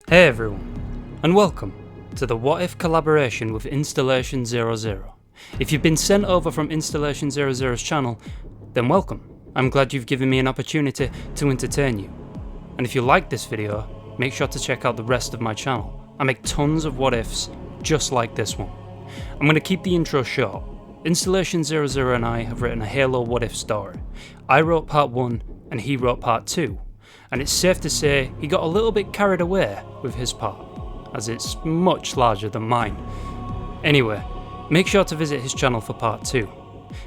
Hey everyone, and welcome to the What If collaboration with Installation 00. If you've been sent over from Installation 00's channel, then welcome. I'm glad you've given me an opportunity to entertain you. And if you like this video, make sure to check out the rest of my channel. I make tons of what ifs just like this one. I'm going to keep the intro short. Installation 00 and I have written a Halo what if story. I wrote part 1 and he wrote part 2. And it's safe to say he got a little bit carried away with his part, as it's much larger than mine. Anyway, make sure to visit his channel for part 2.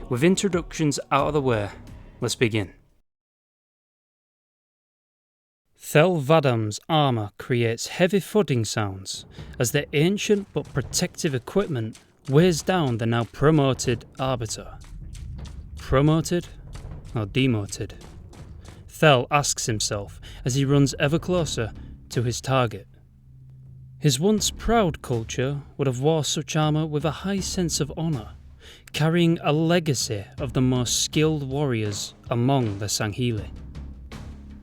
With introductions out of the way, let's begin. Thel 'Vadam's armour creates heavy thudding sounds as the ancient but protective equipment weighs down the now promoted Arbiter. Promoted or demoted? Thel asks himself as he runs ever closer to his target. His once proud culture would have wore such armour with a high sense of honour, carrying a legacy of the most skilled warriors among the Sangheli.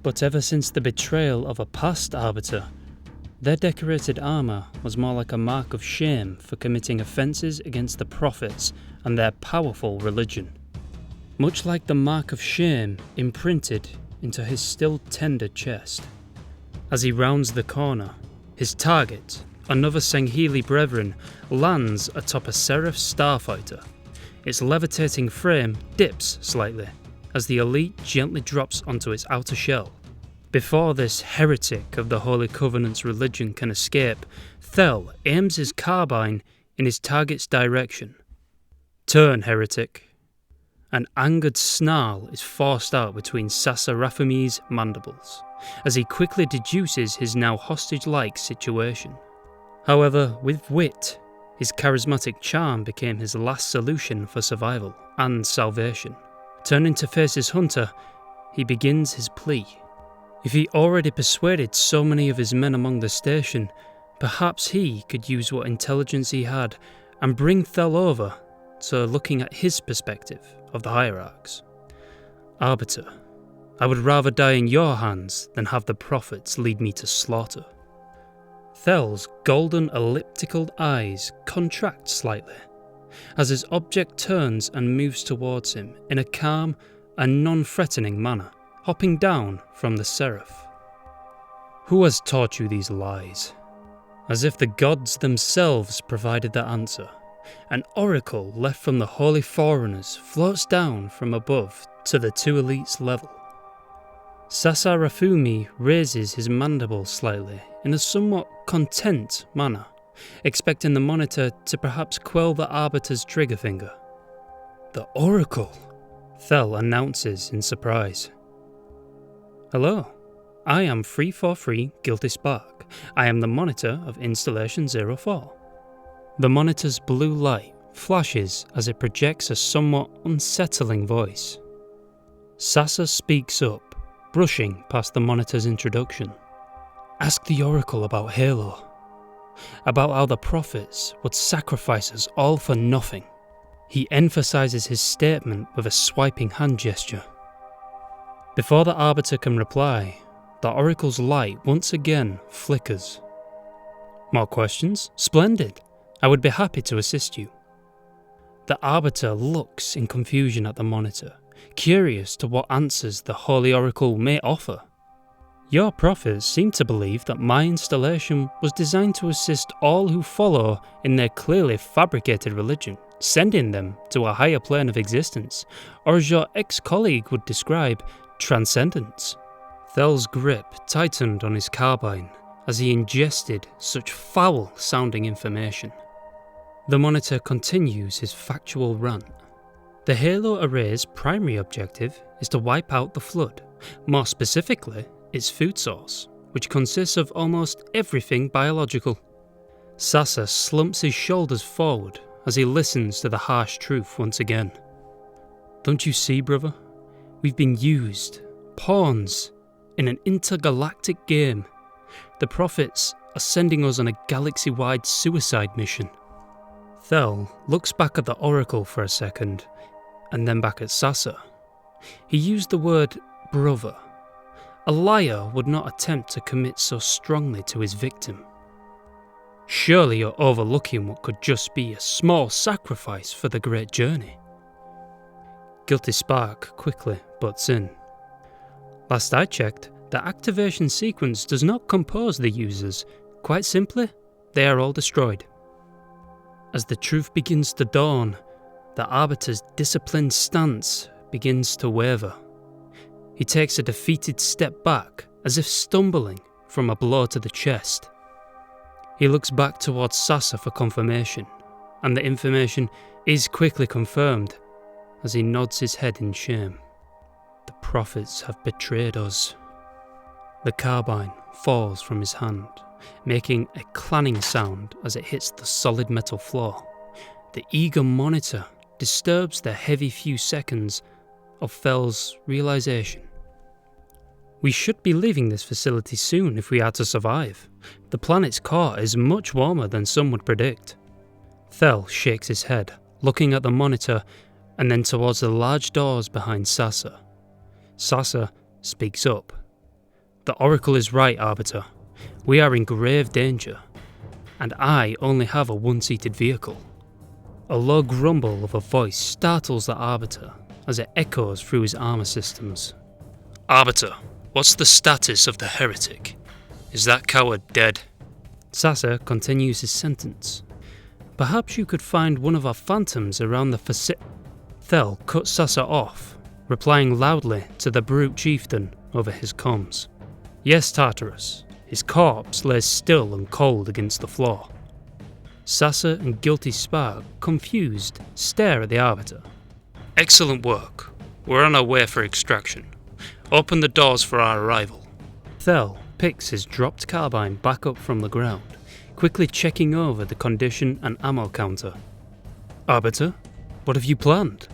But ever since the betrayal of a past Arbiter, their decorated armour was more like a mark of shame for committing offences against the prophets and their powerful religion. Much like the mark of shame imprinted into his still tender chest. As he rounds the corner, his target, another Sangheli brethren, lands atop a Seraph starfighter. Its levitating frame dips slightly as the elite gently drops onto its outer shell. Before this heretic of the Holy Covenant's religion can escape, Thel aims his carbine in his target's direction. Turn, heretic. An angered snarl is forced out between Sasa Rafumi's mandibles, as he quickly deduces his now hostage-like situation. However, with wit, his charismatic charm became his last solution for survival and salvation. Turning to face his hunter, he begins his plea. If he already persuaded so many of his men among the station, perhaps he could use what intelligence he had and bring Thel over to looking at his perspective of the hierarchs. Arbiter, I would rather die in your hands than have the prophets lead me to slaughter. Thel's golden elliptical eyes contract slightly as his object turns and moves towards him in a calm and non-threatening manner, hopping down from the Seraph. Who has taught you these lies? As if the gods themselves provided the answer. An oracle left from the holy forerunners floats down from above to the two elites' level. Sasa Rafumi raises his mandible slightly in a somewhat content manner, expecting the monitor to perhaps quell the Arbiter's trigger finger. The oracle, Thel announces in surprise. Hello, I am 343 Guilty Spark. I am the monitor of Installation 04. The monitor's blue light flashes as it projects a somewhat unsettling voice. Sasa speaks up, brushing past the monitor's introduction. Ask the Oracle about Halo. About how the prophets would sacrifice us all for nothing. He emphasizes his statement with a swiping hand gesture. Before the Arbiter can reply, the Oracle's light once again flickers. More questions? Splendid! I would be happy to assist you. The Arbiter looks in confusion at the monitor, curious to what answers the Holy Oracle may offer. Your prophets seem to believe that my installation was designed to assist all who follow in their clearly fabricated religion, sending them to a higher plane of existence, or as your ex-colleague would describe, transcendence. Thel's grip tightened on his carbine as he ingested such foul-sounding information. The monitor continues his factual rant. The Halo Array's primary objective is to wipe out the Flood, more specifically, its food source, which consists of almost everything biological. Sasa slumps his shoulders forward as he listens to the harsh truth once again. Don't you see, brother? We've been used, pawns, in an intergalactic game. The prophets are sending us on a galaxy-wide suicide mission. Thel looks back at the Oracle for a second, and then back at Sasa. He used the word brother, A liar would not attempt to commit so strongly to his victim. Surely you're overlooking what could just be a small sacrifice for the great journey. Guilty Spark quickly butts in. Last I checked, the activation sequence does not compose the users. Quite simply, they are all destroyed. As the truth begins to dawn, the Arbiter's disciplined stance begins to waver. He takes a defeated step back, as if stumbling from a blow to the chest. He looks back towards Sasa for confirmation, and the information is quickly confirmed as he nods his head in shame. The prophets have betrayed us. The carbine falls from his hand, making a clanging sound as it hits the solid metal floor. The eager monitor disturbs the heavy few seconds of Fell's realization. We should be leaving this facility soon if we are to survive. The planet's core is much warmer than some would predict. Thel shakes his head, looking at the monitor and then towards the large doors behind Sasa. Sasa speaks up. The Oracle is right, Arbiter. We are in grave danger, and I only have a one-seated vehicle. A low grumble of a voice startles the Arbiter as it echoes through his armor systems. Arbiter, what's the status of the Heretic? Is that coward dead? Sasa continues his sentence. Perhaps you could find one of our phantoms around the facility. Thel cuts Sasa off, replying loudly to the brute chieftain over his comms. Yes, Tartarus. His corpse lays still and cold against the floor. Sasa and Guilty Spark, confused, stare at the Arbiter. Excellent work. We're on our way for extraction. Open the doors for our arrival. Thel picks his dropped carbine back up from the ground, quickly checking over the condition and ammo counter. Arbiter, what have you planned?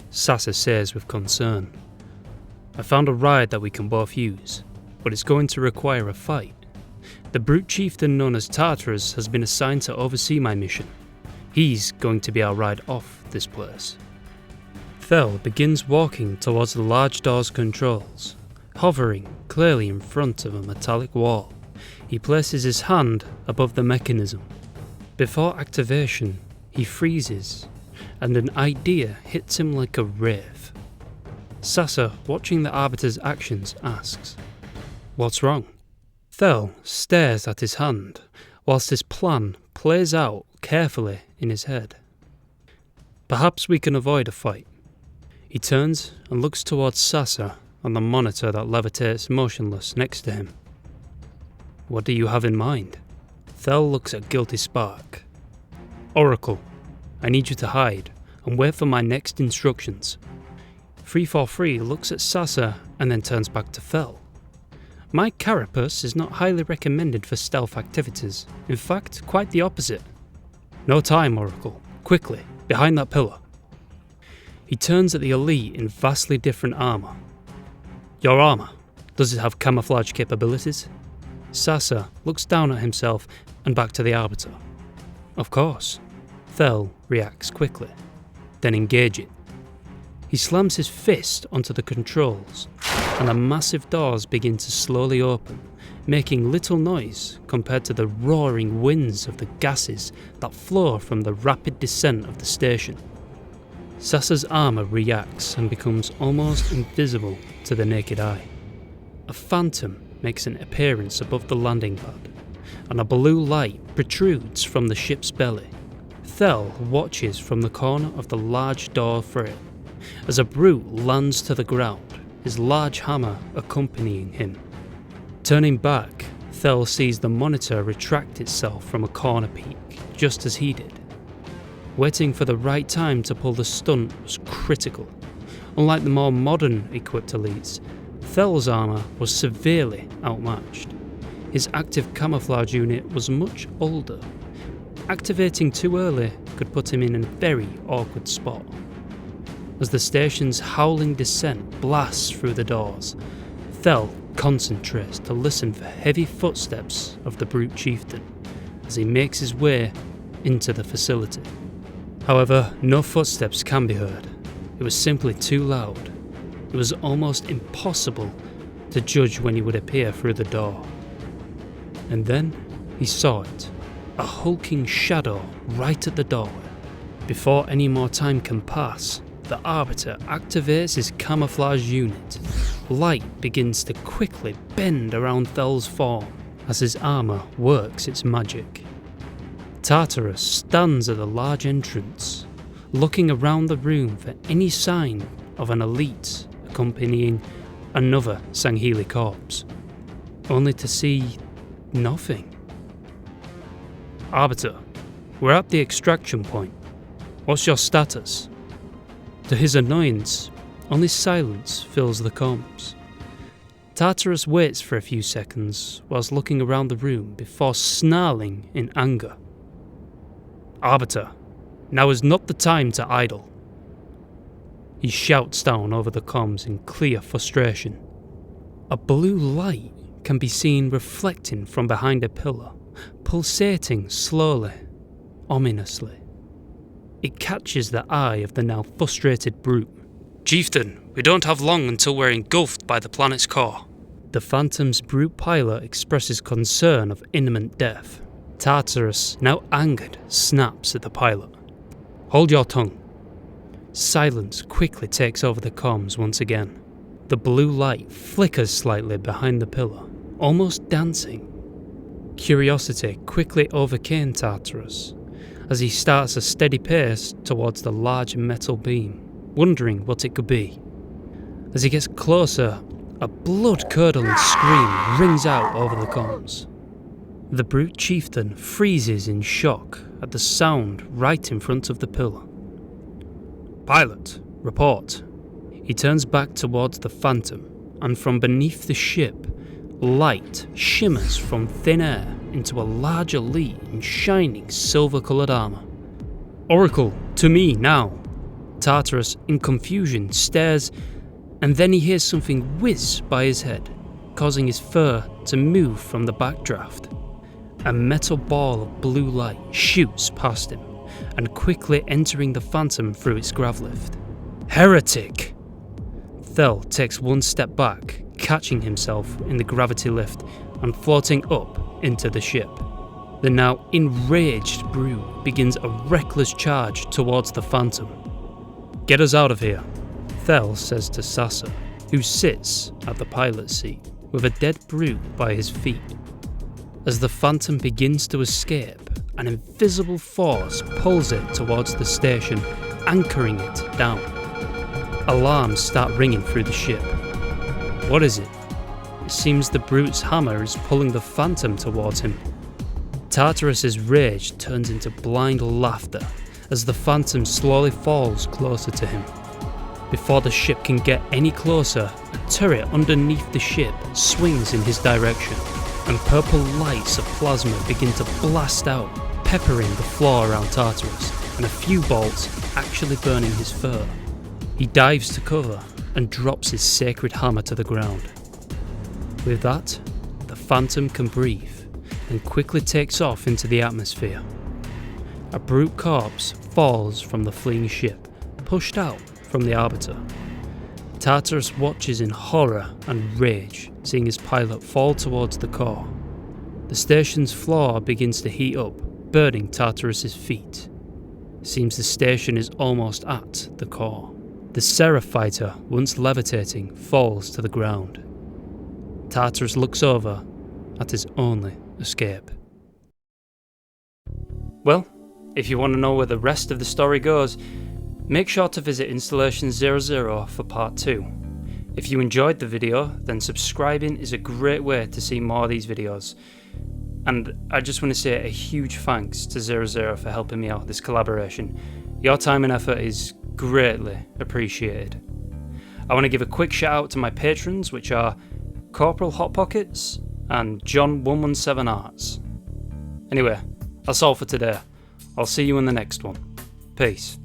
Sasa says with concern. I found a ride that we can both use, but it's going to require a fight. The brute chieftain known as Tartarus has been assigned to oversee my mission. He's going to be our ride off this place. Thel begins walking towards the large door's controls, hovering clearly in front of a metallic wall. He places his hand above the mechanism. Before activation, he freezes, and an idea hits him like a rave. Sasa, watching the Arbiter's actions, asks, What's wrong? Thel stares at his hand, whilst his plan plays out carefully in his head. Perhaps we can avoid a fight. He turns and looks towards Sasa on the monitor that levitates motionless next to him. What do you have in mind? Thel looks at Guilty Spark. Oracle, I need you to hide and wait for my next instructions. 343 looks at Sasa and then turns back to Thel. My carapace is not highly recommended for stealth activities. In fact, quite the opposite. No time, Oracle. Quickly, behind that pillar. He turns at the elite in vastly different armour. Your armour, does it have camouflage capabilities? Sasa looks down at himself and back to the Arbiter. Of course. Thel reacts quickly. Then engage it. He slams his fist onto the controls, and the massive doors begin to slowly open, making little noise compared to the roaring winds of the gases that flow from the rapid descent of the station. Sasa's armour reacts and becomes almost invisible to the naked eye. A phantom makes an appearance above the landing pad, and a blue light protrudes from the ship's belly. Thel watches from the corner of the large door frame as a brute lands to the ground, his large hammer accompanying him. Turning back, Thel sees the monitor retract itself from a corner peak, just as he did. Waiting for the right time to pull the stunt was critical. Unlike the more modern equipped elites, Thel's armour was severely outmatched. His active camouflage unit was much older. Activating too early could put him in a very awkward spot. As the station's howling descent blasts through the doors, Thel concentrates to listen for heavy footsteps of the brute chieftain as he makes his way into the facility. However, no footsteps can be heard. It was simply too loud. It was almost impossible to judge when he would appear through the door. And then he saw it, a hulking shadow right at the doorway. Before any more time can pass, the Arbiter activates his camouflage unit. Light begins to quickly bend around Thel's form as his armour works its magic. Tartarus stands at the large entrance, looking around the room for any sign of an elite accompanying another Sangheli corpse, only to see nothing. Arbiter, we're at the extraction point. What's your status? To his annoyance, only silence fills the comms. Tartarus waits for a few seconds whilst looking around the room before snarling in anger. Arbiter, now is not the time to idle. He shouts down over the comms in clear frustration. A blue light can be seen reflecting from behind a pillar, pulsating slowly, ominously. It catches the eye of the now frustrated brute. Chieftain, we don't have long until we're engulfed by the planet's core. The Phantom's brute pilot expresses concern of imminent death. Tartarus, now angered, snaps at the pilot. Hold your tongue. Silence quickly takes over the comms once again. The blue light flickers slightly behind the pillar, almost dancing. Curiosity quickly overcame Tartarus as he starts a steady pace towards the large metal beam, wondering what it could be. As he gets closer, a blood-curdling scream rings out over the comms. The brute chieftain freezes in shock at the sound right in front of the pillar. Pilot, report. He turns back towards the Phantom, and from beneath the ship, light shimmers from thin air into a large elite in shining silver-coloured armour. Oracle, to me now. Tartarus, in confusion, stares, and then he hears something whiz by his head, causing his fur to move from the backdraft. A metal ball of blue light shoots past him, and quickly entering the Phantom through its gravlift. Heretic! Thel takes one step back, catching himself in the gravity lift and floating up into the ship. The now enraged brute begins a reckless charge towards the Phantom. Get us out of here, Thel says to Sasa, who sits at the pilot's seat with a dead brute by his feet. As the Phantom begins to escape, an invisible force pulls it towards the station, anchoring it down. Alarms start ringing through the ship. What is it? It seems the brute's hammer is pulling the Phantom towards him. Tartarus's rage turns into blind laughter as the Phantom slowly falls closer to him. Before the ship can get any closer, a turret underneath the ship swings in his direction, and purple lights of plasma begin to blast out, peppering the floor around Tartarus, and a few bolts actually burning his fur. He dives to cover and drops his sacred hammer to the ground. With that, the Phantom can breathe and quickly takes off into the atmosphere. A brute corpse falls from the fleeing ship, pushed out from the Arbiter. Tartarus watches in horror and rage, seeing his pilot fall towards the core. The station's floor begins to heat up, burning Tartarus's feet. Seems the station is almost at the core. The Seraph fighter, once levitating, falls to the ground. Tartarus looks over at his only escape. Well, if you want to know where the rest of the story goes, make sure to visit Installation 00 for part 2. If you enjoyed the video, then subscribing is a great way to see more of these videos. And I just want to say a huge thanks to 00 for helping me out with this collaboration. Your time and effort is greatly appreciated. I want to give a quick shout out to my patrons, which are Corporal Hot Pockets and John 117 Arts. Anyway, that's all for today. I'll see you in the next one. Peace.